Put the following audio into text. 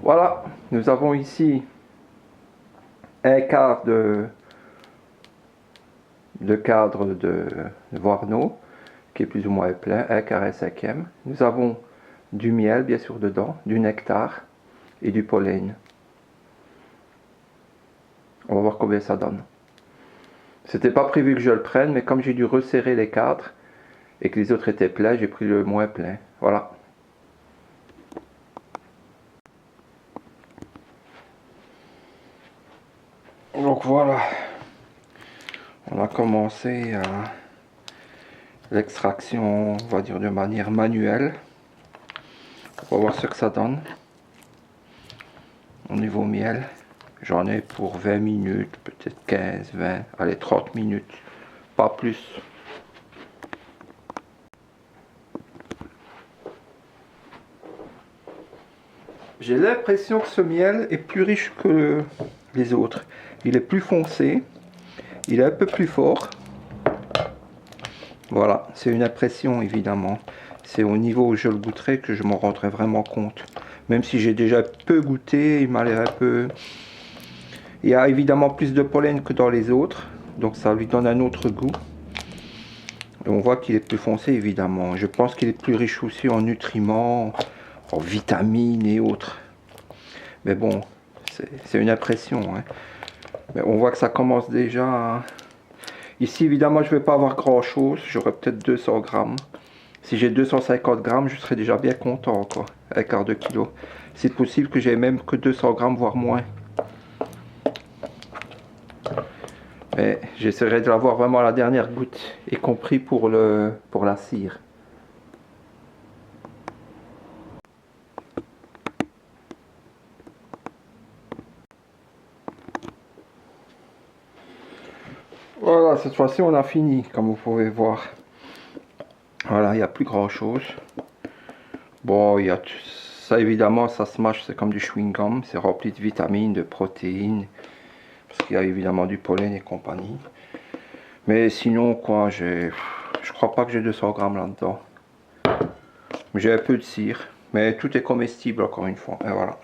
Voilà, nous avons ici un quart de cadre de Voarno qui est plus ou moins plein, un quart et cinquième. Nous avons du miel bien sûr dedans, du nectar et du pollen. On va voir combien ça donne. C'était pas prévu que je le prenne, mais comme j'ai dû resserrer les cadres et que les autres étaient pleins, j'ai pris le moins plein. Voilà. Donc voilà, on a commencé l'extraction, on va dire de manière manuelle. On va voir ce que ça donne. Au niveau miel, j'en ai pour 20 minutes, peut-être 15, 20, allez 30 minutes, pas plus. J'ai l'impression que ce miel est plus riche que les autres. Il est plus foncé, il est un peu plus fort. Voilà, c'est une impression évidemment. C'est au niveau où je le goûterai que je m'en rendrai vraiment compte. Même si j'ai déjà peu goûté, il m'a l'air un peu... Il y a évidemment plus de pollen que dans les autres, donc ça lui donne un autre goût. Et on voit qu'il est plus foncé évidemment. Je pense qu'il est plus riche aussi en nutriments, en vitamines et autres. Mais bon, c'est une impression. Hein. Mais on voit que ça commence déjà à... Ici évidemment je ne vais pas avoir grand chose, j'aurai peut-être 200 grammes. Si j'ai 250 grammes, je serai déjà bien content, quoi. Un quart de kilo. C'est possible que j'ai même que 200 grammes, voire moins. Mais j'essaierai de l'avoir vraiment à la dernière goutte, y compris pour la cire. Voilà, cette fois-ci on a fini, comme vous pouvez voir. Voilà, il n'y a plus grand chose. Bon, il y a ça évidemment, ça se mâche, c'est comme du chewing-gum, c'est rempli de vitamines, de protéines, parce qu'il y a évidemment du pollen et compagnie. Mais sinon, quoi, je crois pas que j'ai 200 grammes là-dedans. J'ai un peu de cire, mais tout est comestible encore une fois, et voilà.